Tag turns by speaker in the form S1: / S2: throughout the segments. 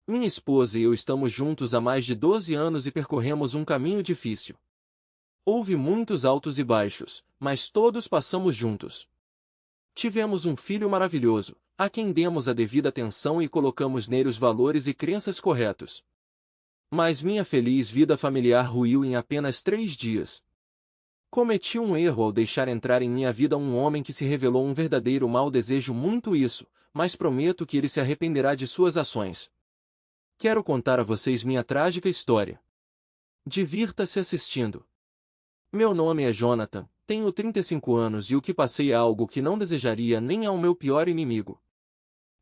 S1: Minha esposa e eu estamos juntos há mais de 12 anos e percorremos um caminho difícil. Houve muitos altos e baixos, mas todos passamos juntos. Tivemos um filho maravilhoso, a quem demos a devida atenção e colocamos nele os valores e crenças corretos. Mas minha feliz vida familiar ruiu em apenas 3 dias. Cometi um erro ao deixar entrar em minha vida um homem que se revelou um verdadeiro mal. Desejo muito isso, mas prometo que ele se arrependerá de suas ações. Quero contar a vocês minha trágica história. Divirta-se assistindo. Meu nome é Jonathan, tenho 35 anos e o que passei é algo que não desejaria nem ao meu pior inimigo.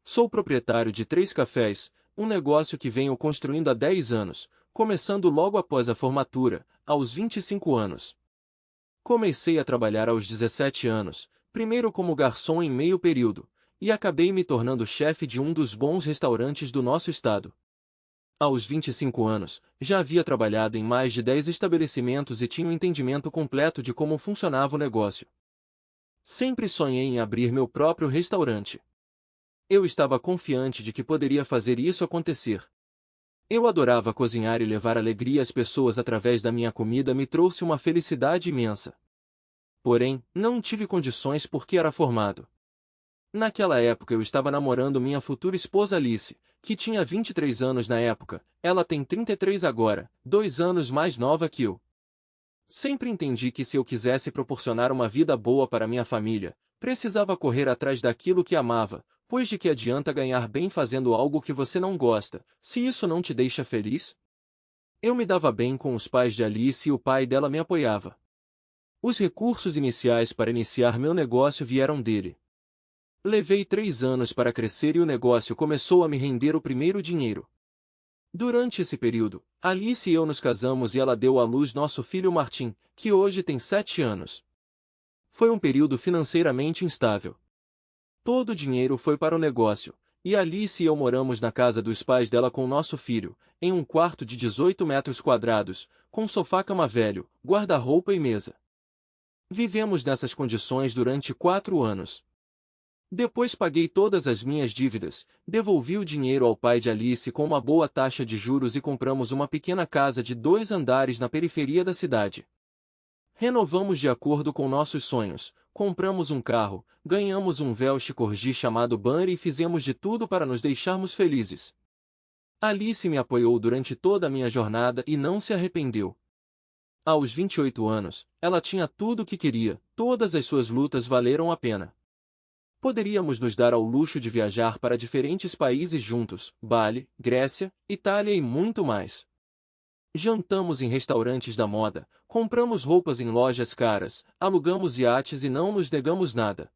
S1: Sou proprietário de 3 cafés, um negócio que venho construindo há 10 anos, começando logo após a formatura, aos 25 anos. Comecei a trabalhar aos 17 anos, primeiro como garçom em meio período, e acabei me tornando chefe de um dos bons restaurantes do nosso estado. Aos 25 anos, já havia trabalhado em mais de 10 estabelecimentos e tinha um entendimento completo de como funcionava o negócio. Sempre sonhei em abrir meu próprio restaurante. Eu estava confiante de que poderia fazer isso acontecer. Eu adorava cozinhar e levar alegria às pessoas através da minha comida me trouxe uma felicidade imensa. Porém, não tive condições porque era formado. Naquela época eu estava namorando minha futura esposa Alice, que tinha 23 anos na época, ela tem 33 agora, 2 anos mais nova que eu. Sempre entendi que se eu quisesse proporcionar uma vida boa para minha família, precisava correr atrás daquilo que amava, pois de que adianta ganhar bem fazendo algo que você não gosta, se isso não te deixa feliz? Eu me dava bem com os pais de Alice e o pai dela me apoiava. Os recursos iniciais para iniciar meu negócio vieram dele. Levei 3 anos para crescer e o negócio começou a me render o primeiro dinheiro. Durante esse período, Alice e eu nos casamos e ela deu à luz nosso filho Martim, que hoje tem 7 anos. Foi um período financeiramente instável. Todo o dinheiro foi para o negócio, e Alice e eu moramos na casa dos pais dela com nosso filho, em um quarto de 18 metros quadrados, com sofá-cama velho, guarda-roupa e mesa. Vivemos nessas condições durante 4 anos. Depois paguei todas as minhas dívidas, devolvi o dinheiro ao pai de Alice com uma boa taxa de juros e compramos uma pequena casa de 2 andares na periferia da cidade. Renovamos de acordo com nossos sonhos, compramos um carro, ganhamos um Velch Corgi chamado Banner e fizemos de tudo para nos deixarmos felizes. Alice me apoiou durante toda a minha jornada e não se arrependeu. Aos 28 anos, ela tinha tudo o que queria, todas as suas lutas valeram a pena. Poderíamos nos dar ao luxo de viajar para diferentes países juntos, Bali, Grécia, Itália e muito mais. Jantamos em restaurantes da moda, compramos roupas em lojas caras, alugamos iates e não nos negamos nada.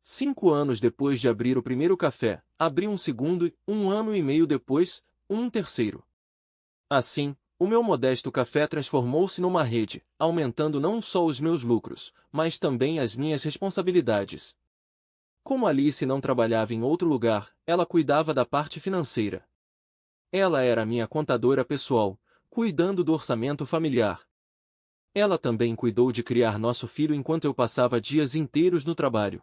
S1: 5 anos depois de abrir o primeiro café, abri um segundo e, 1 ano e meio depois, um terceiro. Assim, o meu modesto café transformou-se numa rede, aumentando não só os meus lucros, mas também as minhas responsabilidades. Como Alice não trabalhava em outro lugar, ela cuidava da parte financeira. Ela era minha contadora pessoal, cuidando do orçamento familiar. Ela também cuidou de criar nosso filho enquanto eu passava dias inteiros no trabalho.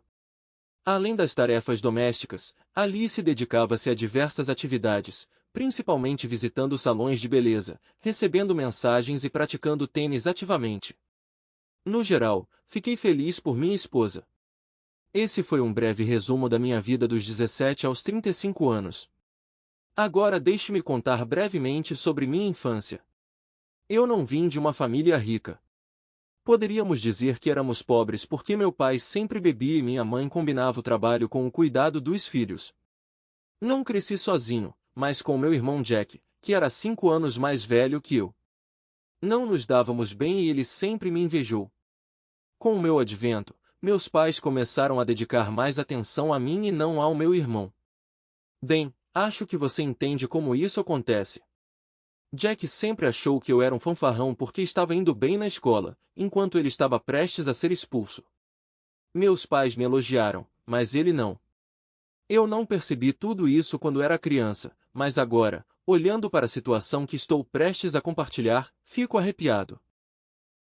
S1: Além das tarefas domésticas, Alice dedicava-se a diversas atividades, principalmente visitando salões de beleza, recebendo mensagens e praticando tênis ativamente. No geral, fiquei feliz por minha esposa. Esse foi um breve resumo da minha vida dos 17 aos 35 anos. Agora deixe-me contar brevemente sobre minha infância. Eu não vim de uma família rica. Poderíamos dizer que éramos pobres porque meu pai sempre bebia e minha mãe combinava o trabalho com o cuidado dos filhos. Não cresci sozinho, mas com meu irmão Jack, que era 5 anos mais velho que eu. Não nos dávamos bem e ele sempre me invejou. Com o meu advento, meus pais começaram a dedicar mais atenção a mim e não ao meu irmão. Bem, acho que você entende como isso acontece. Jack sempre achou que eu era um fanfarrão porque estava indo bem na escola, enquanto ele estava prestes a ser expulso. Meus pais me elogiaram, mas ele não. Eu não percebi tudo isso quando era criança, mas agora, olhando para a situação que estou prestes a compartilhar, fico arrepiado.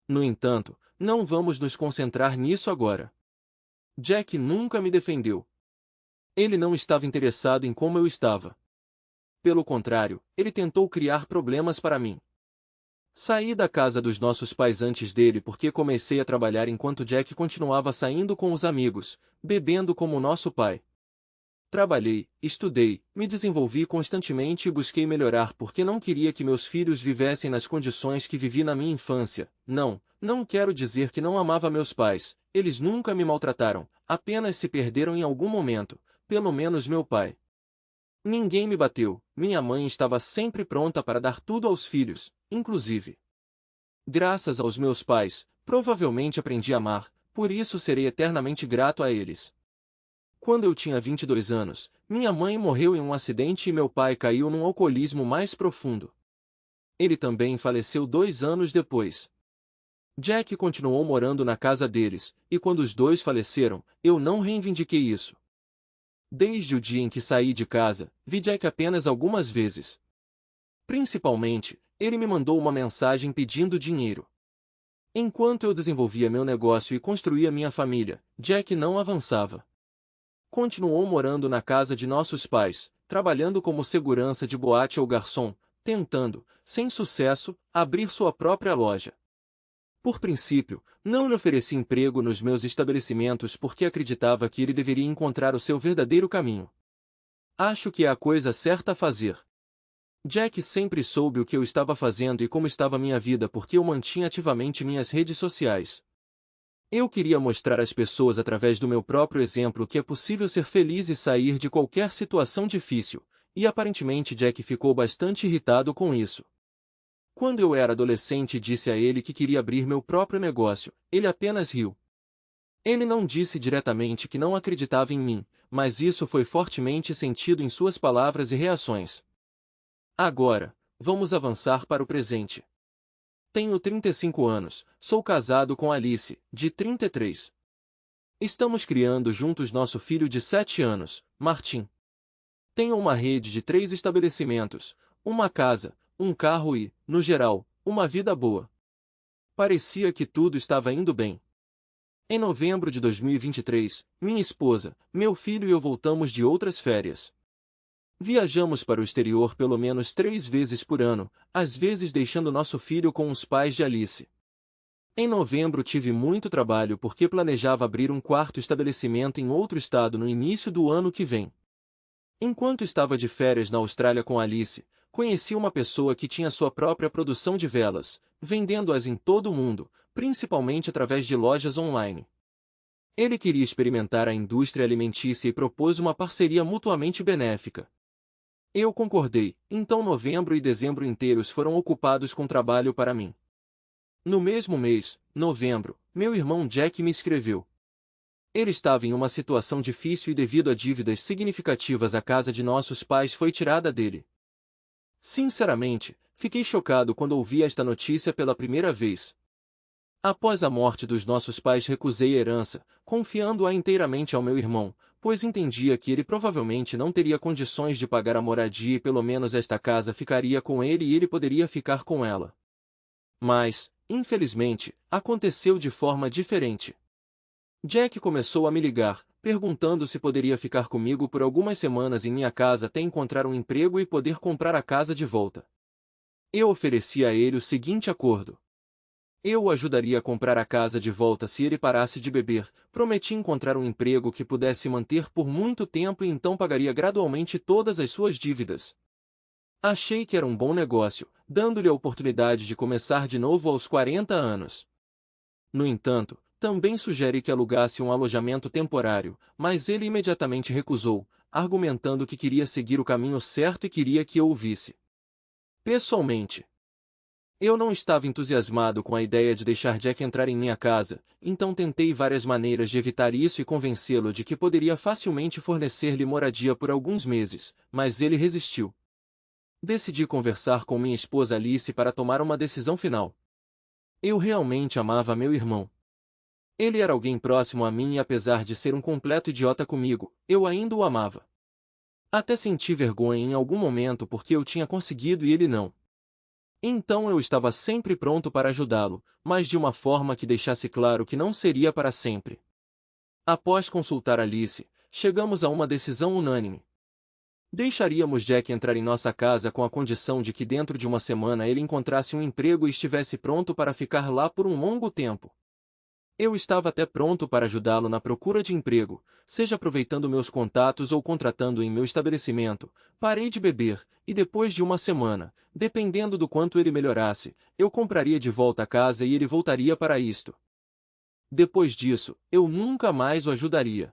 S1: No entanto, não vamos nos concentrar nisso agora. Jack nunca me defendeu. Ele não estava interessado em como eu estava. pelo contrário, ele tentou criar problemas para mim. Saí da casa dos nossos pais antes dele porque comecei a trabalhar enquanto Jack continuava saindo com os amigos, bebendo como nosso pai. Trabalhei, estudei, me desenvolvi constantemente e busquei melhorar porque não queria que meus filhos vivessem nas condições que vivi na minha infância. Não quero dizer que não amava meus pais, eles nunca me maltrataram, apenas se perderam em algum momento, pelo menos meu pai. Ninguém me bateu, minha mãe estava sempre pronta para dar tudo aos filhos, inclusive. Graças aos meus pais, provavelmente aprendi a amar, por isso serei eternamente grato a eles. Quando eu tinha 22 anos, minha mãe morreu em um acidente e meu pai caiu num alcoolismo mais profundo. Ele também faleceu 2 anos depois. Jack continuou morando na casa deles, e quando os dois faleceram, eu não reivindiquei isso. Desde o dia em que saí de casa, vi Jack apenas algumas vezes. Principalmente, ele me mandou uma mensagem pedindo dinheiro. Enquanto eu desenvolvia meu negócio e construía minha família, Jack não avançava. Continuou morando na casa de nossos pais, trabalhando como segurança de boate ou garçom, tentando, sem sucesso, abrir sua própria loja. Por princípio, não lhe ofereci emprego nos meus estabelecimentos porque acreditava que ele deveria encontrar o seu verdadeiro caminho. Acho que é a coisa certa a fazer. Jack sempre soube o que eu estava fazendo e como estava minha vida porque eu mantinha ativamente minhas redes sociais. Eu queria mostrar às pessoas através do meu próprio exemplo que é possível ser feliz e sair de qualquer situação difícil, e aparentemente Jack ficou bastante irritado com isso. Quando eu era adolescente e disse a ele que queria abrir meu próprio negócio, ele apenas riu. Ele não disse diretamente que não acreditava em mim, mas isso foi fortemente sentido em suas palavras e reações. Agora, vamos avançar para o presente. Tenho 35 anos, sou casado com Alice, de 33. Estamos criando juntos nosso filho de 7 anos, Martin. Tenho uma rede de 3 estabelecimentos, uma casa, um carro e, no geral, uma vida boa. Parecia que tudo estava indo bem. Em novembro de 2023, minha esposa, meu filho e eu voltamos de outras férias. Viajamos para o exterior pelo menos 3 vezes por ano, às vezes deixando nosso filho com os pais de Alice. Em novembro tive muito trabalho porque planejava abrir um quarto estabelecimento em outro estado no início do ano que vem. Enquanto estava de férias na Austrália com Alice, conheci uma pessoa que tinha sua própria produção de velas, vendendo-as em todo o mundo, principalmente através de lojas online. Ele queria experimentar a indústria alimentícia e propôs uma parceria mutuamente benéfica. Eu concordei, então novembro e dezembro inteiros foram ocupados com trabalho para mim. No mesmo mês, novembro, meu irmão Jack me escreveu. Ele estava em uma situação difícil e devido a dívidas significativas a casa de nossos pais foi tirada dele. Sinceramente, fiquei chocado quando ouvi esta notícia pela primeira vez. Após a morte dos nossos pais recusei a herança, confiando-a inteiramente ao meu irmão, pois entendia que ele provavelmente não teria condições de pagar a moradia e pelo menos esta casa ficaria com ele e ele poderia ficar com ela. Mas, infelizmente, aconteceu de forma diferente. Jack começou a me ligar, perguntando se poderia ficar comigo por algumas semanas em minha casa até encontrar um emprego e poder comprar a casa de volta. Eu ofereci a ele o seguinte acordo. Eu o ajudaria a comprar a casa de volta se ele parasse de beber, prometi encontrar um emprego que pudesse manter por muito tempo e então pagaria gradualmente todas as suas dívidas. Achei que era um bom negócio, dando-lhe a oportunidade de começar de novo aos 40 anos. No entanto, também sugeri que alugasse um alojamento temporário, mas ele imediatamente recusou, argumentando que queria seguir o caminho certo e queria que eu o visse. Pessoalmente, eu não estava entusiasmado com a ideia de deixar Jack entrar em minha casa, então tentei várias maneiras de evitar isso e convencê-lo de que poderia facilmente fornecer-lhe moradia por alguns meses, mas ele resistiu. Decidi conversar com minha esposa Alice para tomar uma decisão final. Eu realmente amava meu irmão. Ele era alguém próximo a mim e apesar de ser um completo idiota comigo, eu ainda o amava. Até senti vergonha em algum momento porque eu tinha conseguido e ele não. Então eu estava sempre pronto para ajudá-lo, mas de uma forma que deixasse claro que não seria para sempre. Após consultar Alice, chegamos a uma decisão unânime. Deixaríamos Jack entrar em nossa casa com a condição de que dentro de uma semana ele encontrasse um emprego e estivesse pronto para ficar lá por um longo tempo. Eu estava até pronto para ajudá-lo na procura de emprego, seja aproveitando meus contatos ou contratando em meu estabelecimento. Parei de beber, e depois de uma semana, dependendo do quanto ele melhorasse, eu compraria de volta a casa e ele voltaria para isto. Depois disso, eu nunca mais o ajudaria.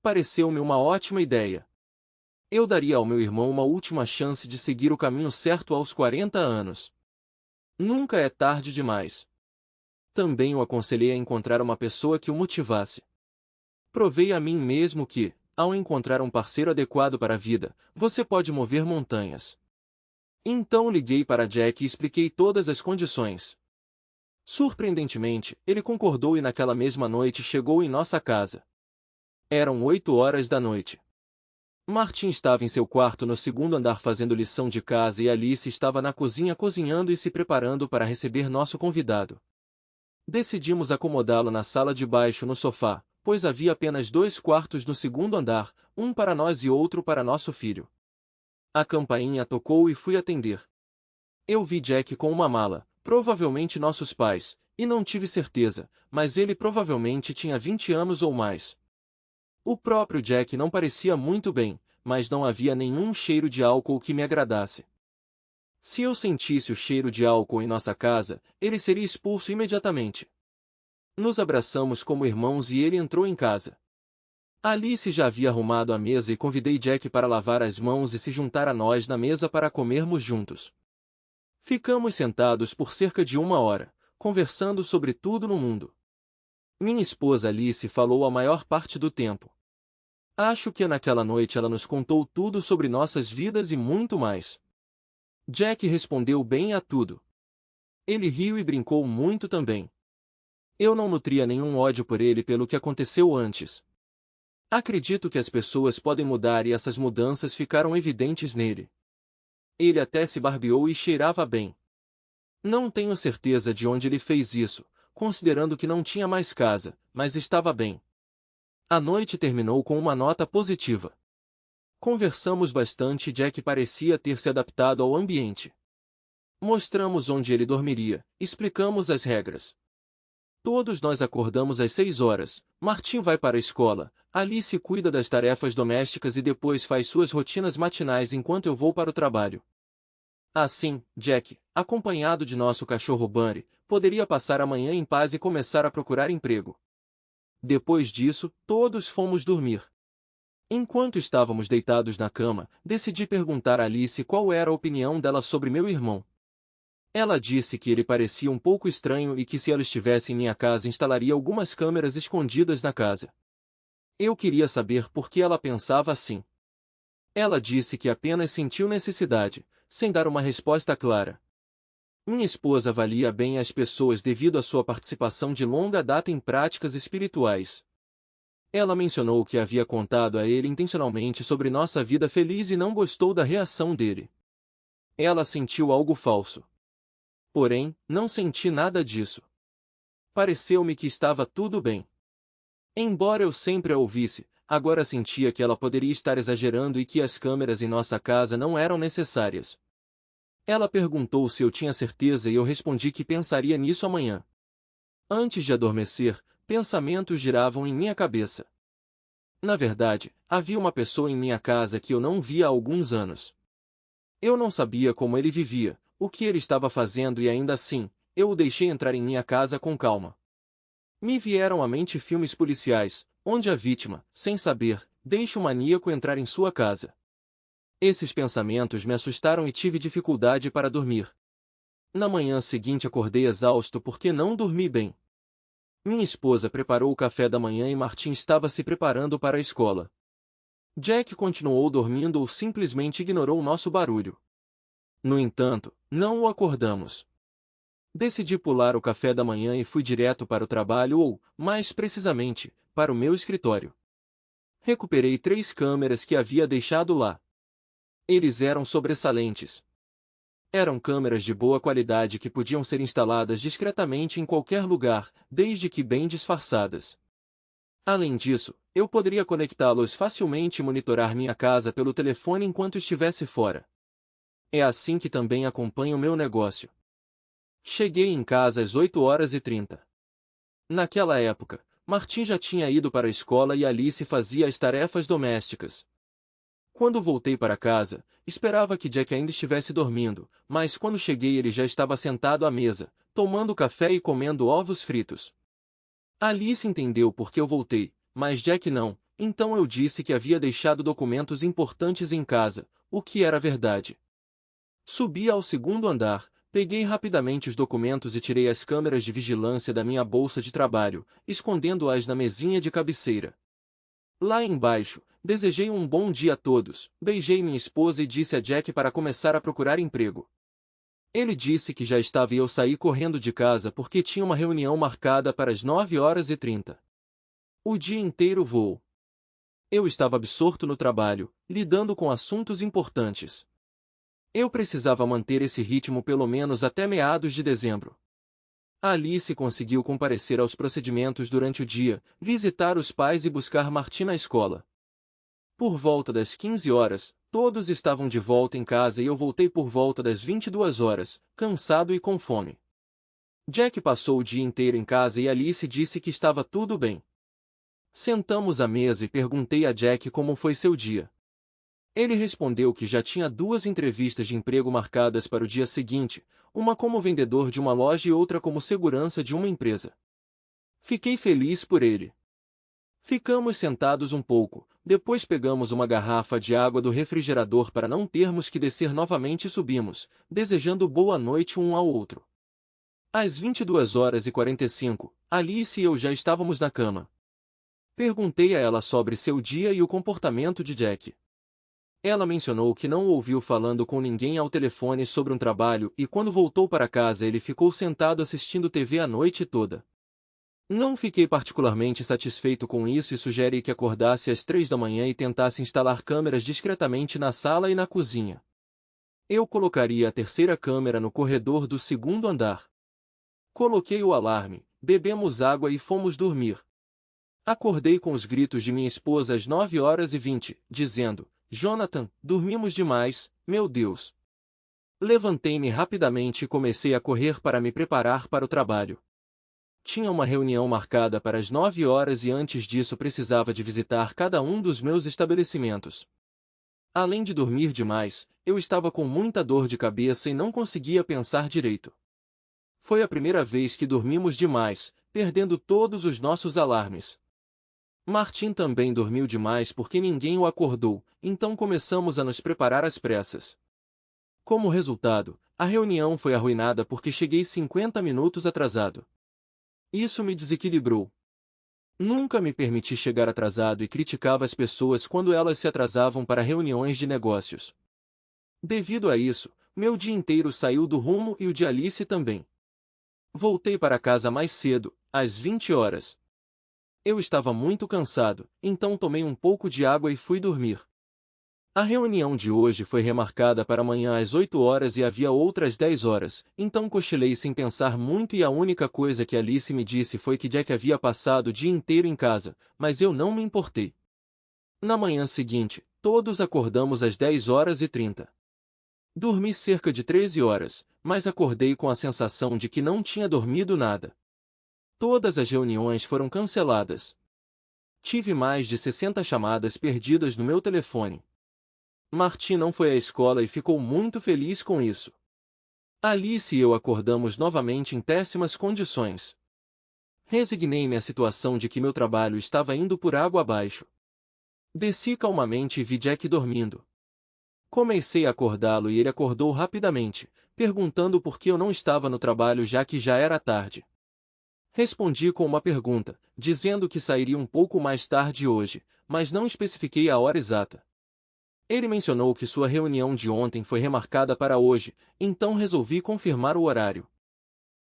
S1: Pareceu-me uma ótima ideia. Eu daria ao meu irmão uma última chance de seguir o caminho certo aos 40 anos. Nunca é tarde demais. Também o aconselhei a encontrar uma pessoa que o motivasse. Provei a mim mesmo que, ao encontrar um parceiro adequado para a vida, você pode mover montanhas. Então liguei para Jack e expliquei todas as condições. Surpreendentemente, ele concordou e naquela mesma noite chegou em nossa casa. Eram 8 horas da noite. Martin estava em seu quarto no segundo andar fazendo lição de casa e Alice estava na cozinha cozinhando e se preparando para receber nosso convidado. Decidimos acomodá-lo na sala de baixo no sofá, pois havia apenas 2 quartos no segundo andar, um para nós e outro para nosso filho. A campainha tocou e fui atender. Eu vi Jack com uma mala, provavelmente nossos pais, e não tive certeza, mas ele provavelmente tinha 20 anos ou mais. O próprio Jack não parecia muito bem, mas não havia nenhum cheiro de álcool que me agradasse. Se eu sentisse o cheiro de álcool em nossa casa, ele seria expulso imediatamente. Nos abraçamos como irmãos e ele entrou em casa. Alice já havia arrumado a mesa e convidei Jack para lavar as mãos e se juntar a nós na mesa para comermos juntos. Ficamos sentados por cerca de 1 hora, conversando sobre tudo no mundo. Minha esposa Alice falou a maior parte do tempo. Acho que naquela noite ela nos contou tudo sobre nossas vidas e muito mais. Jack respondeu bem a tudo. Ele riu e brincou muito também. Eu não nutria nenhum ódio por ele pelo que aconteceu antes. Acredito que as pessoas podem mudar e essas mudanças ficaram evidentes nele. Ele até se barbeou e cheirava bem. Não tenho certeza de onde ele fez isso, considerando que não tinha mais casa, mas estava bem. A noite terminou com uma nota positiva. Conversamos bastante e Jack parecia ter se adaptado ao ambiente. Mostramos onde ele dormiria, explicamos as regras. Todos nós acordamos às 6 horas, Martin vai para a escola, Alice cuida das tarefas domésticas e depois faz suas rotinas matinais enquanto eu vou para o trabalho. Assim, Jack, acompanhado de nosso cachorro Bunny, poderia passar a manhã em paz e começar a procurar emprego. Depois disso, todos fomos dormir. Enquanto estávamos deitados na cama, decidi perguntar a Alice qual era a opinião dela sobre meu irmão. Ela disse que ele parecia um pouco estranho e que se ela estivesse em minha casa instalaria algumas câmeras escondidas na casa. Eu queria saber por que ela pensava assim. Ela disse que apenas sentiu necessidade, sem dar uma resposta clara. Minha esposa avalia bem as pessoas devido à sua participação de longa data em práticas espirituais. Ela mencionou que havia contado a ele intencionalmente sobre nossa vida feliz e não gostou da reação dele. Ela sentiu algo falso. Porém, não senti nada disso. Pareceu-me que estava tudo bem. Embora eu sempre a ouvisse, agora sentia que ela poderia estar exagerando e que as câmeras em nossa casa não eram necessárias. Ela perguntou se eu tinha certeza e eu respondi que pensaria nisso amanhã. Antes de adormecer, pensamentos giravam em minha cabeça. Na verdade, havia uma pessoa em minha casa que eu não via há alguns anos. Eu não sabia como ele vivia, o que ele estava fazendo e ainda assim, eu o deixei entrar em minha casa com calma. Me vieram à mente filmes policiais, onde a vítima, sem saber, deixa o maníaco entrar em sua casa. Esses pensamentos me assustaram e tive dificuldade para dormir. Na manhã seguinte acordei exausto porque não dormi bem. Minha esposa preparou o café da manhã e Martin estava se preparando para a escola. Jack continuou dormindo ou simplesmente ignorou nosso barulho. No entanto, não o acordamos. Decidi pular o café da manhã e fui direto para o trabalho ou, mais precisamente, para o meu escritório. Recuperei 3 câmeras que havia deixado lá. Eles eram sobressalentes. Eram câmeras de boa qualidade que podiam ser instaladas discretamente em qualquer lugar, desde que bem disfarçadas. Além disso, eu poderia conectá-los facilmente e monitorar minha casa pelo telefone enquanto estivesse fora. É assim que também acompanho meu negócio. Cheguei em casa às 8h30. Naquela época, Martim já tinha ido para a escola e Alice fazia as tarefas domésticas. Quando voltei para casa, esperava que Jack ainda estivesse dormindo, mas quando cheguei ele já estava sentado à mesa, tomando café e comendo ovos fritos. Alice entendeu por que eu voltei, mas Jack não, então eu disse que havia deixado documentos importantes em casa, o que era verdade. Subi ao segundo andar, peguei rapidamente os documentos e tirei as câmeras de vigilância da minha bolsa de trabalho, escondendo-as na mesinha de cabeceira. Lá embaixo, desejei um bom dia a todos, beijei minha esposa e disse a Jack para começar a procurar emprego. Ele disse que já estava e eu saí correndo de casa porque tinha uma reunião marcada para as 9h30. O dia inteiro voou. Eu estava absorto no trabalho, lidando com assuntos importantes. Eu precisava manter esse ritmo pelo menos até meados de dezembro. Alice conseguiu comparecer aos procedimentos durante o dia, visitar os pais e buscar Martim na escola. Por volta das 15 horas, todos estavam de volta em casa e eu voltei por volta das 22 horas, cansado e com fome. Jack passou o dia inteiro em casa e Alice disse que estava tudo bem. Sentamos à mesa e perguntei a Jack como foi seu dia. Ele respondeu que já tinha 2 entrevistas de emprego marcadas para o dia seguinte, uma como vendedor de uma loja e outra como segurança de uma empresa. Fiquei feliz por ele. Ficamos sentados um pouco, depois pegamos uma garrafa de água do refrigerador para não termos que descer novamente e subimos, desejando boa noite um ao outro. Às 22h45, Alice e eu já estávamos na cama. Perguntei a ela sobre seu dia e o comportamento de Jack. Ela mencionou que não o ouviu falando com ninguém ao telefone sobre um trabalho e quando voltou para casa ele ficou sentado assistindo TV a noite toda. Não fiquei particularmente satisfeito com isso e sugeri que acordasse às 3 da manhã e tentasse instalar câmeras discretamente na sala e na cozinha. Eu colocaria a terceira câmera no corredor do segundo andar. Coloquei o alarme, bebemos água e fomos dormir. Acordei com os gritos de minha esposa às 9h20, dizendo: Jonathan, dormimos demais, meu Deus. Levantei-me rapidamente e comecei a correr para me preparar para o trabalho. Tinha uma reunião marcada para as 9 horas e antes disso precisava de visitar cada um dos meus estabelecimentos. Além de dormir demais, eu estava com muita dor de cabeça e não conseguia pensar direito. Foi a primeira vez que dormimos demais, perdendo todos os nossos alarmes. Martim também dormiu demais porque ninguém o acordou, então começamos a nos preparar às pressas. Como resultado, a reunião foi arruinada porque cheguei 50 minutos atrasado. Isso me desequilibrou. Nunca me permiti chegar atrasado e criticava as pessoas quando elas se atrasavam para reuniões de negócios. Devido a isso, meu dia inteiro saiu do rumo e o de Alice também. Voltei para casa mais cedo, às 20 horas. Eu estava muito cansado, então tomei um pouco de água e fui dormir. A reunião de hoje foi remarcada para amanhã às 8 horas e havia outras 10 horas, então cochilei sem pensar muito e a única coisa que Alice me disse foi que Jack havia passado o dia inteiro em casa, mas eu não me importei. Na manhã seguinte, todos acordamos às 10h30. Dormi cerca de 13 horas, mas acordei com a sensação de que não tinha dormido nada. Todas as reuniões foram canceladas. Tive mais de 60 chamadas perdidas no meu telefone. Martim não foi à escola e ficou muito feliz com isso. Alice e eu acordamos novamente em péssimas condições. Resignei-me à situação de que meu trabalho estava indo por água abaixo. Desci calmamente e vi Jack dormindo. Comecei a acordá-lo e ele acordou rapidamente, perguntando por que eu não estava no trabalho já que já era tarde. Respondi com uma pergunta, dizendo que sairia um pouco mais tarde hoje, mas não especifiquei a hora exata. Ele mencionou que sua reunião de ontem foi remarcada para hoje, então resolvi confirmar o horário.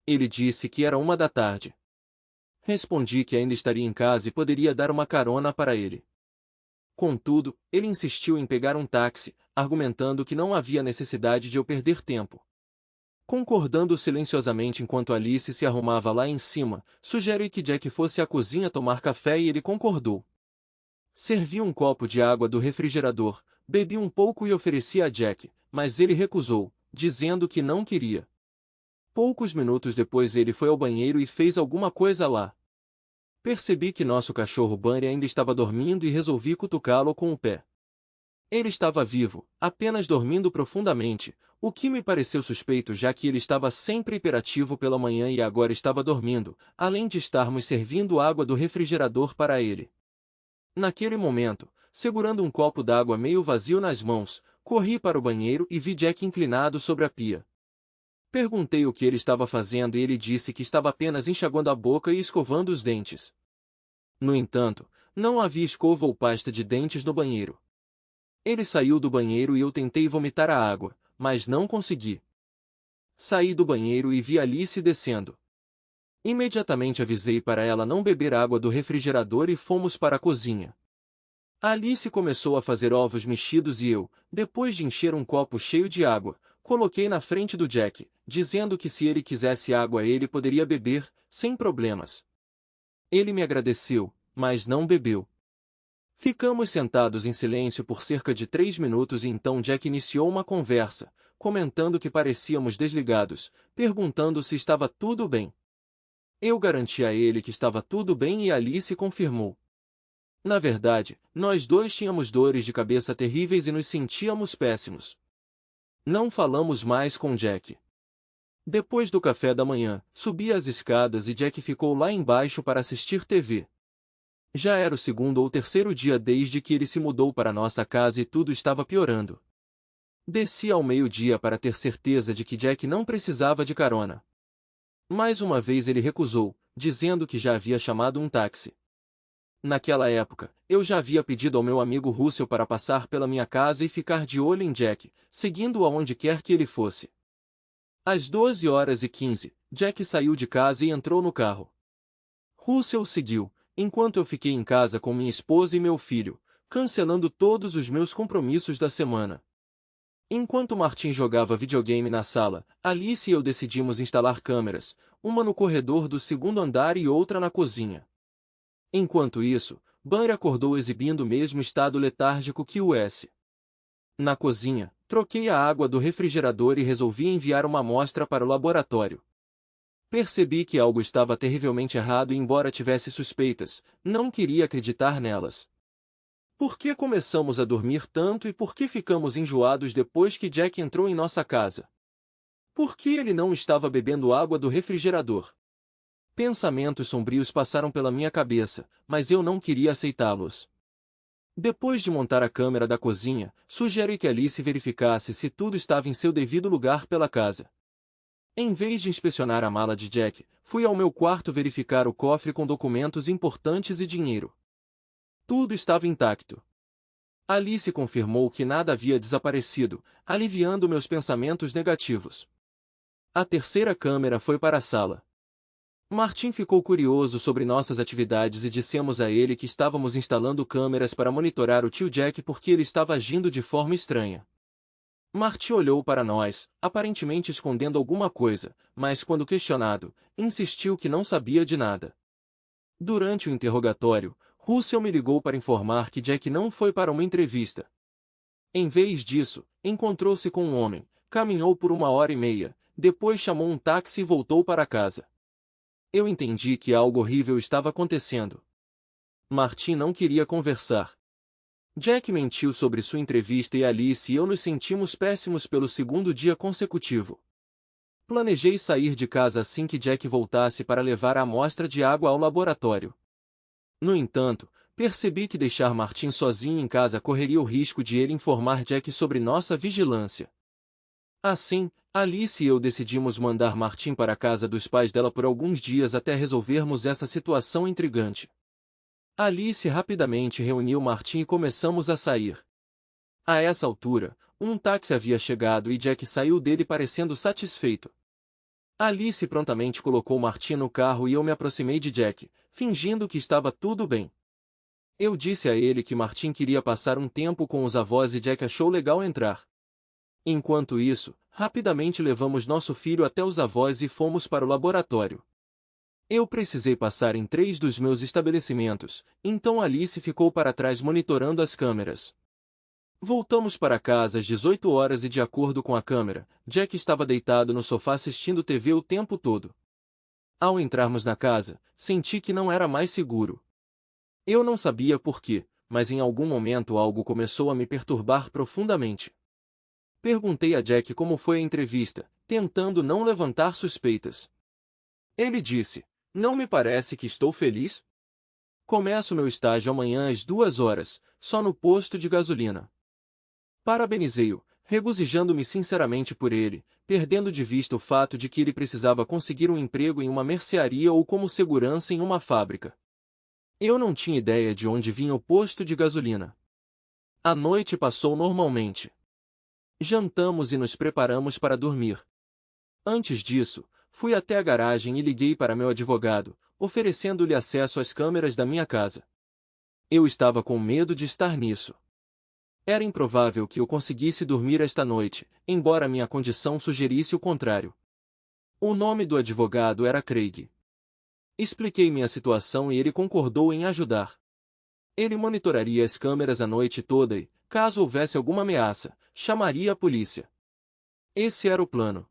S1: Ele disse que era 1 da tarde. Respondi que ainda estaria em casa e poderia dar uma carona para ele. Contudo, ele insistiu em pegar um táxi, argumentando que não havia necessidade de eu perder tempo. Concordando silenciosamente enquanto Alice se arrumava lá em cima, sugeri que Jack fosse à cozinha tomar café e ele concordou. Servi um copo de água do refrigerador, bebi um pouco e ofereci a Jack, mas ele recusou, dizendo que não queria. Poucos minutos depois ele foi ao banheiro e fez alguma coisa lá. Percebi que nosso cachorro Bunny ainda estava dormindo e resolvi cutucá-lo com o pé. Ele estava vivo, apenas dormindo profundamente, o que me pareceu suspeito já que ele estava sempre hiperativo pela manhã e agora estava dormindo, além de estarmos servindo água do refrigerador para ele. Naquele momento, segurando um copo d'água meio vazio nas mãos, corri para o banheiro e vi Jack inclinado sobre a pia. Perguntei o que ele estava fazendo e ele disse que estava apenas enxaguando a boca e escovando os dentes. No entanto, não havia escova ou pasta de dentes no banheiro. Ele saiu do banheiro e eu tentei vomitar a água, mas não consegui. Saí do banheiro e vi Alice descendo. Imediatamente avisei para ela não beber água do refrigerador e fomos para a cozinha. Alice começou a fazer ovos mexidos e eu, depois de encher um copo cheio de água, coloquei na frente do Jack, dizendo que se ele quisesse água ele poderia beber, sem problemas. Ele me agradeceu, mas não bebeu. Ficamos sentados em silêncio por cerca de 3 minutos e então Jack iniciou uma conversa, comentando que parecíamos desligados, perguntando se estava tudo bem. Eu garanti a ele que estava tudo bem e Alice confirmou. Na verdade, nós dois tínhamos dores de cabeça terríveis e nos sentíamos péssimos. Não falamos mais com Jack. Depois do café da manhã, subi as escadas e Jack ficou lá embaixo para assistir TV. Já era o segundo ou terceiro dia desde que ele se mudou para nossa casa e tudo estava piorando. Desci ao meio-dia para ter certeza de que Jack não precisava de carona. Mais uma vez ele recusou, dizendo que já havia chamado um táxi. Naquela época, eu já havia pedido ao meu amigo Russell para passar pela minha casa e ficar de olho em Jack, seguindo-o aonde quer que ele fosse. Às 12h15, Jack saiu de casa e entrou no carro. Russell o seguiu, enquanto eu fiquei em casa com minha esposa e meu filho, cancelando todos os meus compromissos da semana. Enquanto Martin jogava videogame na sala, Alice e eu decidimos instalar câmeras, uma no corredor do segundo andar e outra na cozinha. Enquanto isso, Bunny acordou exibindo o mesmo estado letárgico que o S. Na cozinha, troquei a água do refrigerador e resolvi enviar uma amostra para o laboratório. Percebi que algo estava terrivelmente errado e embora tivesse suspeitas, não queria acreditar nelas. Por que começamos a dormir tanto e por que ficamos enjoados depois que Jack entrou em nossa casa? Por que ele não estava bebendo água do refrigerador? Pensamentos sombrios passaram pela minha cabeça, mas eu não queria aceitá-los. Depois de montar a câmera da cozinha, sugeri que Alice verificasse se tudo estava em seu devido lugar pela casa. Em vez de inspecionar a mala de Jack, fui ao meu quarto verificar o cofre com documentos importantes e dinheiro. Tudo estava intacto. Alice confirmou que nada havia desaparecido, aliviando meus pensamentos negativos. A terceira câmera foi para a sala. Martin ficou curioso sobre nossas atividades e dissemos a ele que estávamos instalando câmeras para monitorar o tio Jack porque ele estava agindo de forma estranha. Martin olhou para nós, aparentemente escondendo alguma coisa, mas quando questionado, insistiu que não sabia de nada. Durante o interrogatório, Russell me ligou para informar que Jack não foi para uma entrevista. Em vez disso, encontrou-se com um homem, caminhou por 1h30, depois chamou um táxi e voltou para casa. Eu entendi que algo horrível estava acontecendo. Martin não queria conversar. Jack mentiu sobre sua entrevista e Alice e eu nos sentimos péssimos pelo segundo dia consecutivo. Planejei sair de casa assim que Jack voltasse para levar a amostra de água ao laboratório. No entanto, percebi que deixar Martin sozinho em casa correria o risco de ele informar Jack sobre nossa vigilância. Assim, Alice e eu decidimos mandar Martin para a casa dos pais dela por alguns dias até resolvermos essa situação intrigante. Alice rapidamente reuniu Martin e começamos a sair. A essa altura, um táxi havia chegado e Jack saiu dele parecendo satisfeito. Alice prontamente colocou Martin no carro e eu me aproximei de Jack, fingindo que estava tudo bem. Eu disse a ele que Martin queria passar um tempo com os avós e Jack achou legal entrar. Enquanto isso, rapidamente levamos nosso filho até os avós e fomos para o laboratório. Eu precisei passar em 3 dos meus estabelecimentos, então Alice ficou para trás monitorando as câmeras. Voltamos para casa às 18 horas e, de acordo com a câmera, Jack estava deitado no sofá assistindo TV o tempo todo. Ao entrarmos na casa, senti que não era mais seguro. Eu não sabia por quê, mas em algum momento algo começou a me perturbar profundamente. Perguntei a Jack como foi a entrevista, tentando não levantar suspeitas. Ele disse: "Não me parece que estou feliz. Começo meu estágio amanhã às 2 horas, só no posto de gasolina." Parabenizei-o, regozijando-me sinceramente por ele, perdendo de vista o fato de que ele precisava conseguir um emprego em uma mercearia ou como segurança em uma fábrica. Eu não tinha ideia de onde vinha o posto de gasolina. A noite passou normalmente. Jantamos e nos preparamos para dormir. Antes disso, fui até a garagem e liguei para meu advogado, oferecendo-lhe acesso às câmeras da minha casa. Eu estava com medo de estar nisso. Era improvável que eu conseguisse dormir esta noite, embora minha condição sugerisse o contrário. O nome do advogado era Craig. Expliquei minha situação e ele concordou em ajudar. Ele monitoraria as câmeras a noite toda e, caso houvesse alguma ameaça, chamaria a polícia. Esse era o plano.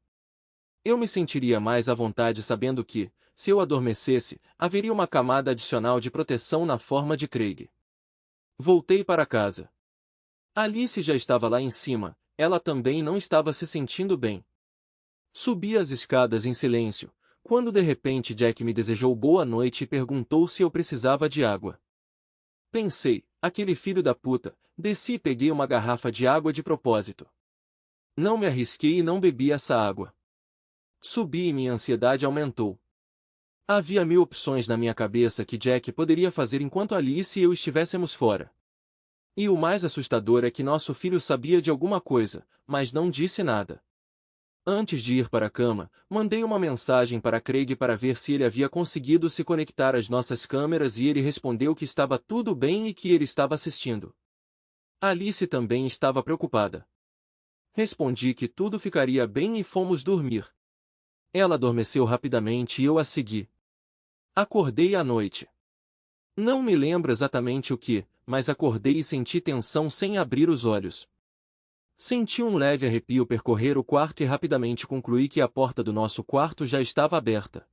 S1: Eu me sentiria mais à vontade sabendo que, se eu adormecesse, haveria uma camada adicional de proteção na forma de Craig. Voltei para casa. Alice já estava lá em cima, ela também não estava se sentindo bem. Subi as escadas em silêncio, quando de repente Jack me desejou boa noite e perguntou se eu precisava de água. Pensei, aquele filho da puta, desci e peguei uma garrafa de água de propósito. Não me arrisquei e não bebi essa água. Subi e minha ansiedade aumentou. Havia 1000 opções na minha cabeça que Jack poderia fazer enquanto Alice e eu estivéssemos fora. E o mais assustador é que nosso filho sabia de alguma coisa, mas não disse nada. Antes de ir para a cama, mandei uma mensagem para Craig para ver se ele havia conseguido se conectar às nossas câmeras e ele respondeu que estava tudo bem e que ele estava assistindo. Alice também estava preocupada. Respondi que tudo ficaria bem e fomos dormir. Ela adormeceu rapidamente e eu a segui. Acordei à noite. Não me lembro exatamente o que, mas acordei e senti tensão sem abrir os olhos. Senti um leve arrepio percorrer o quarto e rapidamente concluí que a porta do nosso quarto já estava aberta.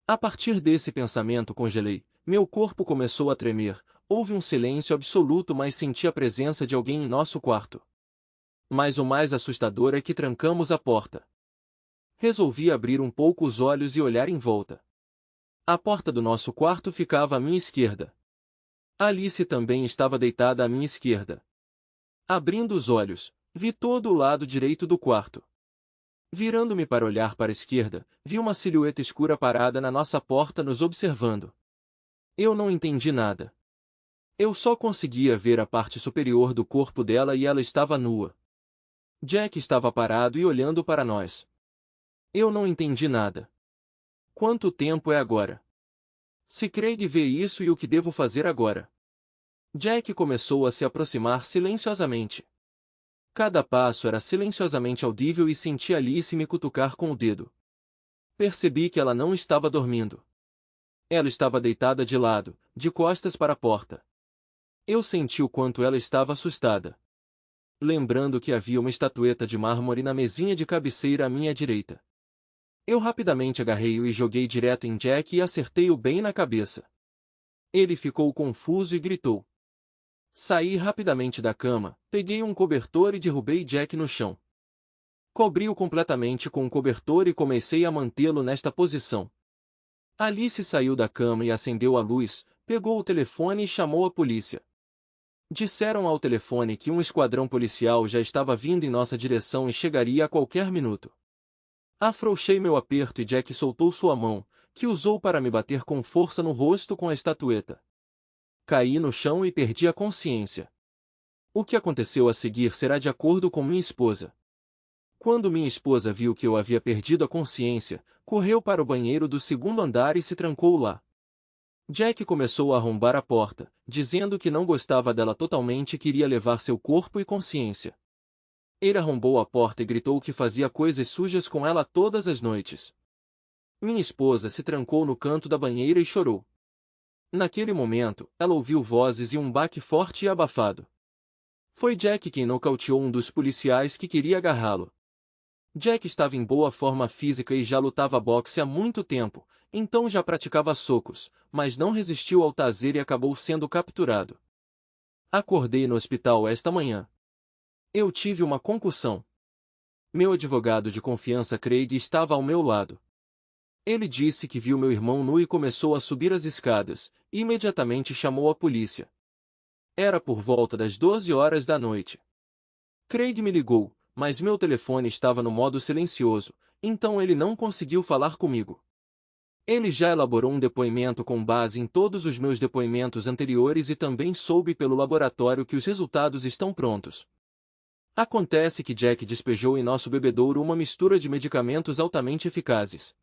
S1: A partir desse pensamento congelei, meu corpo começou a tremer, houve um silêncio absoluto, mas senti a presença de alguém em nosso quarto. Mas o mais assustador é que trancamos a porta. Resolvi abrir um pouco os olhos e olhar em volta. A porta do nosso quarto ficava à minha esquerda. Alice também estava deitada à minha esquerda. Abrindo os olhos, vi todo o lado direito do quarto. Virando-me para olhar para a esquerda, vi uma silhueta escura parada na nossa porta nos observando. Eu não entendi nada. Eu só conseguia ver a parte superior do corpo dela e ela estava nua. Jack estava parado e olhando para nós. Eu não entendi nada. Quanto tempo é agora? Se Craig vê isso, e o que devo fazer agora? Jack começou a se aproximar silenciosamente. Cada passo era silenciosamente audível e senti Alice me cutucar com o dedo. Percebi que ela não estava dormindo. Ela estava deitada de lado, de costas para a porta. Eu senti o quanto ela estava assustada. Lembrando que havia uma estatueta de mármore na mesinha de cabeceira à minha direita. Eu rapidamente agarrei-o e joguei direto em Jack e acertei-o bem na cabeça. Ele ficou confuso e gritou. Saí rapidamente da cama, peguei um cobertor e derrubei Jack no chão. Cobri-o completamente com o cobertor e comecei a mantê-lo nesta posição. Alice saiu da cama e acendeu a luz, pegou o telefone e chamou a polícia. Disseram ao telefone que um esquadrão policial já estava vindo em nossa direção e chegaria a qualquer minuto. Afrouxei meu aperto e Jack soltou sua mão, que usou para me bater com força no rosto com a estatueta. Caí no chão e perdi a consciência. O que aconteceu a seguir será de acordo com minha esposa. Quando minha esposa viu que eu havia perdido a consciência, correu para o banheiro do segundo andar e se trancou lá. Jack começou a arrombar a porta, dizendo que não gostava dela totalmente e queria levar seu corpo e consciência. Ele arrombou a porta e gritou que fazia coisas sujas com ela todas as noites. Minha esposa se trancou no canto da banheira e chorou. Naquele momento, ela ouviu vozes e um baque forte e abafado. Foi Jack quem nocauteou um dos policiais que queria agarrá-lo. Jack estava em boa forma física e já lutava boxe há muito tempo, então já praticava socos, mas não resistiu ao taser e acabou sendo capturado. Acordei no hospital esta manhã. Eu tive uma concussão. Meu advogado de confiança Craig estava ao meu lado. Ele disse que viu meu irmão nu e começou a subir as escadas, e imediatamente chamou a polícia. Era por volta das 12 horas da noite. Craig me ligou, mas meu telefone estava no modo silencioso, então ele não conseguiu falar comigo. Ele já elaborou um depoimento com base em todos os meus depoimentos anteriores e também soube pelo laboratório que os resultados estão prontos. Acontece que Jack despejou em nosso bebedouro uma mistura de medicamentos altamente eficazes.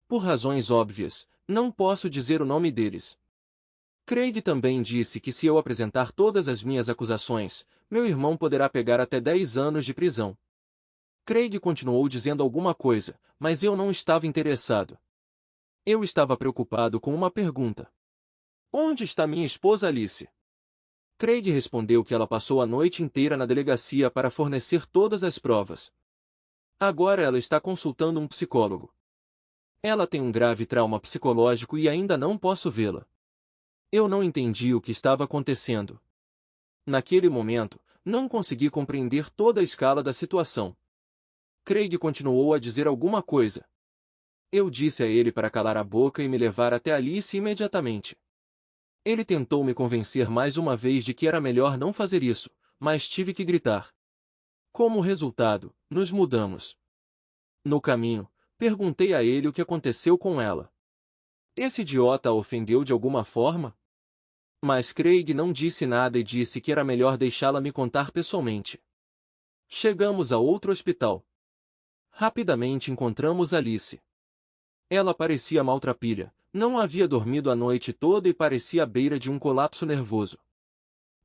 S1: Por razões óbvias, não posso dizer o nome deles. Craig também disse que se eu apresentar todas as minhas acusações, meu irmão poderá pegar até 10 anos de prisão. Craig continuou dizendo alguma coisa, mas eu não estava interessado. Eu estava preocupado com uma pergunta. Onde está minha esposa Alice? Craig respondeu que ela passou a noite inteira na delegacia para fornecer todas as provas. Agora ela está consultando um psicólogo. Ela tem um grave trauma psicológico e ainda não posso vê-la. Eu não entendi o que estava acontecendo. Naquele momento, não consegui compreender toda a escala da situação. Craig continuou a dizer alguma coisa. Eu disse a ele para calar a boca e me levar até Alice imediatamente. Ele tentou me convencer mais uma vez de que era melhor não fazer isso, mas tive que gritar. Como resultado, nos mudamos. No caminho, perguntei a ele o que aconteceu com ela. Esse idiota a ofendeu de alguma forma? Mas Craig não disse nada e disse que era melhor deixá-la me contar pessoalmente. Chegamos a outro hospital. Rapidamente encontramos Alice. Ela parecia maltrapilha, não havia dormido a noite toda e parecia à beira de um colapso nervoso.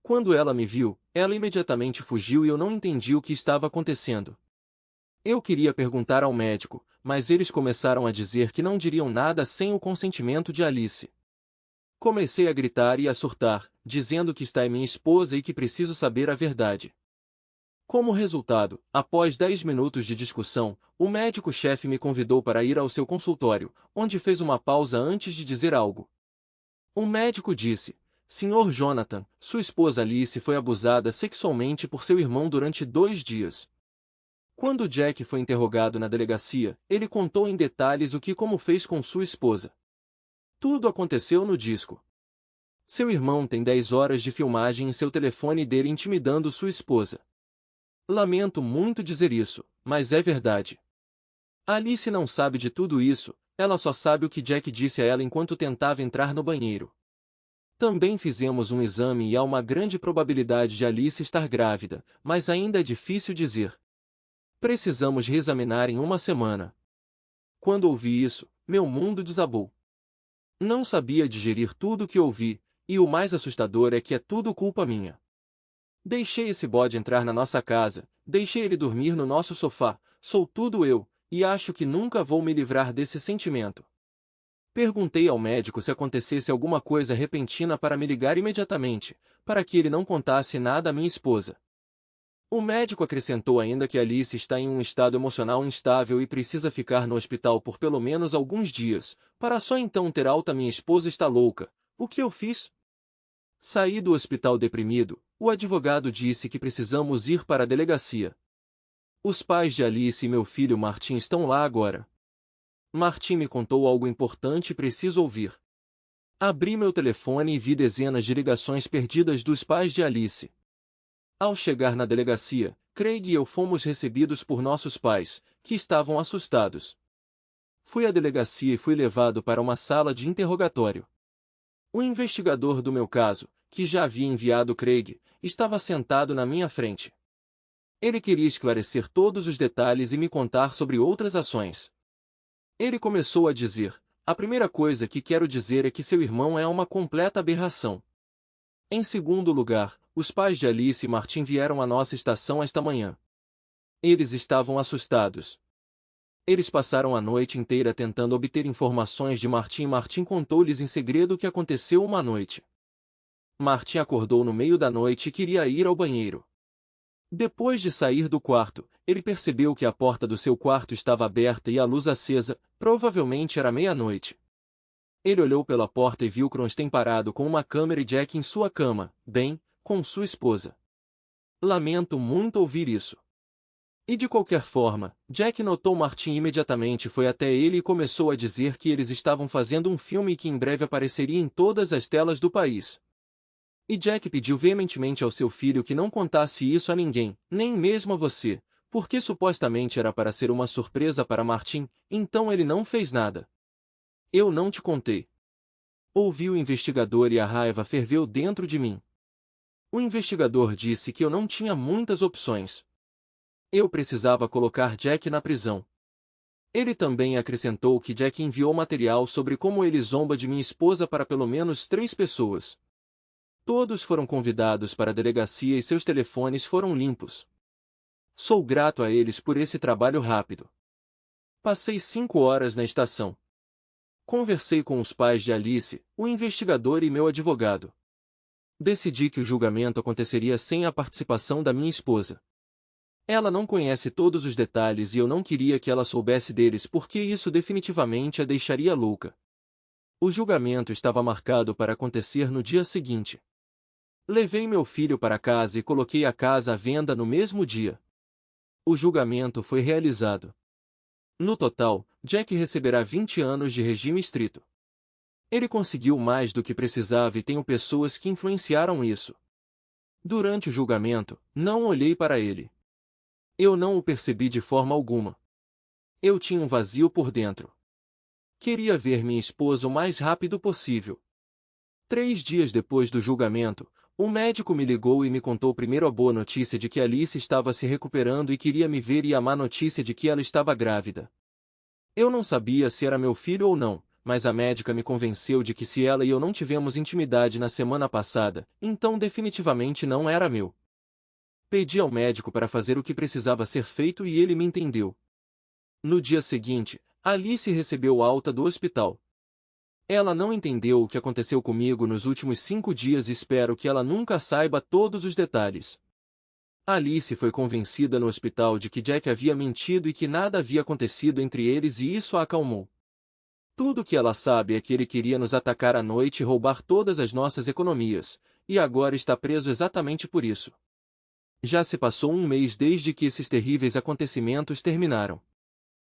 S1: Quando ela me viu, ela imediatamente fugiu e eu não entendi o que estava acontecendo. Eu queria perguntar ao médico, mas eles começaram a dizer que não diriam nada sem o consentimento de Alice. Comecei a gritar e a surtar, dizendo que está minha esposa e que preciso saber a verdade. Como resultado, após 10 minutos de discussão, o médico-chefe me convidou para ir ao seu consultório, onde fez uma pausa antes de dizer algo. O médico disse: Sr. Jonathan, sua esposa Alice foi abusada sexualmente por seu irmão durante 2 dias. Quando Jack foi interrogado na delegacia, ele contou em detalhes o que como fez com sua esposa. Tudo aconteceu no disco. Seu irmão tem 10 horas de filmagem em seu telefone dele intimidando sua esposa. Lamento muito dizer isso, mas é verdade. Alice não sabe de tudo isso, ela só sabe o que Jack disse a ela enquanto tentava entrar no banheiro. Também fizemos um exame e há uma grande probabilidade de Alice estar grávida, mas ainda é difícil dizer. Precisamos reexaminar em uma semana. Quando ouvi isso, meu mundo desabou. Não sabia digerir tudo o que ouvi, e o mais assustador é que é tudo culpa minha. Deixei esse bode entrar na nossa casa, deixei ele dormir no nosso sofá, sou tudo eu, e acho que nunca vou me livrar desse sentimento. Perguntei ao médico se acontecesse alguma coisa repentina para me ligar imediatamente, para que ele não contasse nada à minha esposa. O médico acrescentou ainda que Alice está em um estado emocional instável e precisa ficar no hospital por pelo menos alguns dias, para só então ter alta. Minha esposa está louca. O que eu fiz? Saí do hospital deprimido. O advogado disse que precisamos ir para a delegacia. Os pais de Alice e meu filho Martin estão lá agora. Martin me contou algo importante e preciso ouvir. Abri meu telefone e vi dezenas de ligações perdidas dos pais de Alice. Ao chegar na delegacia, Craig e eu fomos recebidos por nossos pais, que estavam assustados. Fui à delegacia e fui levado para uma sala de interrogatório. O investigador do meu caso, que já havia enviado Craig, estava sentado na minha frente. Ele queria esclarecer todos os detalhes e me contar sobre outras ações. Ele começou a dizer: a primeira coisa que quero dizer é que seu irmão é uma completa aberração. Em segundo lugar, os pais de Alice e Martin vieram à nossa estação esta manhã. Eles estavam assustados. Eles passaram a noite inteira tentando obter informações de Martin e Martin contou-lhes em segredo o que aconteceu uma noite. Martin acordou no meio da noite e queria ir ao banheiro. Depois de sair do quarto, ele percebeu que a porta do seu quarto estava aberta e a luz acesa, provavelmente era meia-noite. Ele olhou pela porta e viu Kronsteen parado com uma câmera e Jack em sua cama, bem, com sua esposa. Lamento muito ouvir isso. E de qualquer forma, Jack notou Martin imediatamente foi até ele e começou a dizer que eles estavam fazendo um filme que em breve apareceria em todas as telas do país. E Jack pediu veementemente ao seu filho que não contasse isso a ninguém, nem mesmo a você, porque supostamente era para ser uma surpresa para Martin, então ele não fez nada. Eu não te contei. Ouvi o investigador e a raiva ferveu dentro de mim. O investigador disse que eu não tinha muitas opções. Eu precisava colocar Jack na prisão. Ele também acrescentou que Jack enviou material sobre como ele zomba de minha esposa para pelo menos 3 pessoas. Todos foram convidados para a delegacia e seus telefones foram limpos. Sou grato a eles por esse trabalho rápido. Passei 5 horas na estação. Conversei com os pais de Alice, o investigador e meu advogado. Decidi que o julgamento aconteceria sem a participação da minha esposa. Ela não conhece todos os detalhes e eu não queria que ela soubesse deles porque isso definitivamente a deixaria louca. O julgamento estava marcado para acontecer no dia seguinte. Levei meu filho para casa e coloquei a casa à venda no mesmo dia. O julgamento foi realizado. No total, Jack receberá 20 anos de regime estrito. Ele conseguiu mais do que precisava e tenho pessoas que influenciaram isso. Durante o julgamento, não olhei para ele. Eu não o percebi de forma alguma. Eu tinha um vazio por dentro. Queria ver minha esposa o mais rápido possível. 3 dias depois do julgamento, um médico me ligou e me contou primeiro a boa notícia de que Alice estava se recuperando e queria me ver e a má notícia de que ela estava grávida. Eu não sabia se era meu filho ou não, mas a médica me convenceu de que se ela e eu não tivemos intimidade na semana passada, então definitivamente não era meu. Pedi ao médico para fazer o que precisava ser feito e ele me entendeu. No dia seguinte, Alice recebeu alta do hospital. Ela não entendeu o que aconteceu comigo nos últimos 5 dias e espero que ela nunca saiba todos os detalhes. Alice foi convencida no hospital de que Jack havia mentido e que nada havia acontecido entre eles e isso a acalmou. Tudo o que ela sabe é que ele queria nos atacar à noite e roubar todas as nossas economias, e agora está preso exatamente por isso. Já se passou 1 mês desde que esses terríveis acontecimentos terminaram.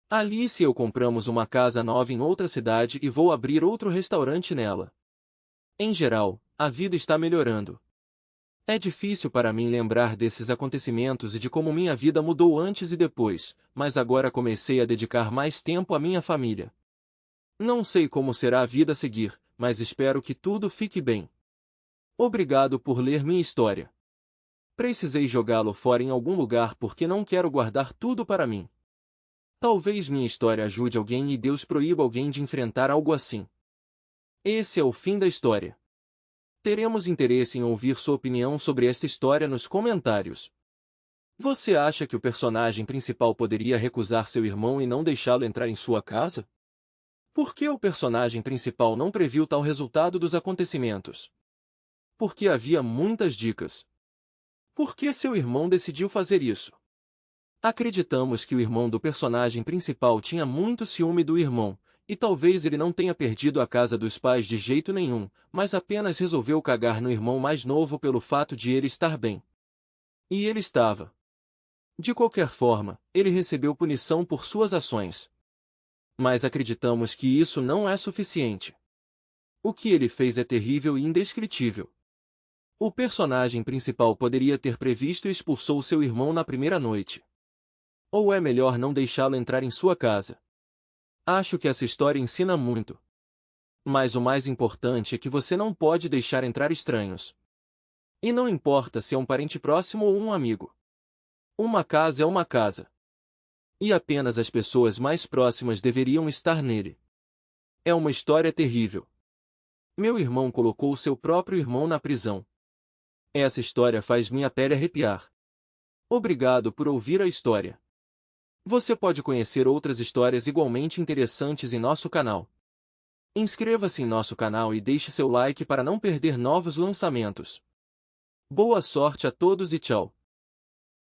S1: Alice e eu compramos uma casa nova em outra cidade e vou abrir outro restaurante nela. Em geral, a vida está melhorando. É difícil para mim lembrar desses acontecimentos e de como minha vida mudou antes e depois, mas agora comecei a dedicar mais tempo à minha família. Não sei como será a vida a seguir, mas espero que tudo fique bem. Obrigado por ler minha história. Precisei jogá-lo fora em algum lugar porque não quero guardar tudo para mim. Talvez minha história ajude alguém e Deus proíba alguém de enfrentar algo assim. Esse é o fim da história. Teremos interesse em ouvir sua opinião sobre esta história nos comentários. Você acha que o personagem principal poderia recusar seu irmão e não deixá-lo entrar em sua casa? Por que o personagem principal não previu tal resultado dos acontecimentos? Porque havia muitas dicas. Por que seu irmão decidiu fazer isso? Acreditamos que o irmão do personagem principal tinha muito ciúme do irmão, e talvez ele não tenha perdido a casa dos pais de jeito nenhum, mas apenas resolveu cagar no irmão mais novo pelo fato de ele estar bem. E ele estava. De qualquer forma, ele recebeu punição por suas ações. Mas acreditamos que isso não é suficiente. O que ele fez é terrível e indescritível. O personagem principal poderia ter previsto e expulsou seu irmão na primeira noite. Ou é melhor não deixá-lo entrar em sua casa? Acho que essa história ensina muito. Mas o mais importante é que você não pode deixar entrar estranhos. E não importa se é um parente próximo ou um amigo. Uma casa é uma casa. E apenas as pessoas mais próximas deveriam estar nele. É uma história terrível. Meu irmão colocou seu próprio irmão na prisão. Essa história faz minha pele arrepiar. Obrigado por ouvir a história. Você pode conhecer outras histórias igualmente interessantes em nosso canal. Inscreva-se em nosso canal e deixe seu like para não perder novos lançamentos. Boa sorte a todos e tchau!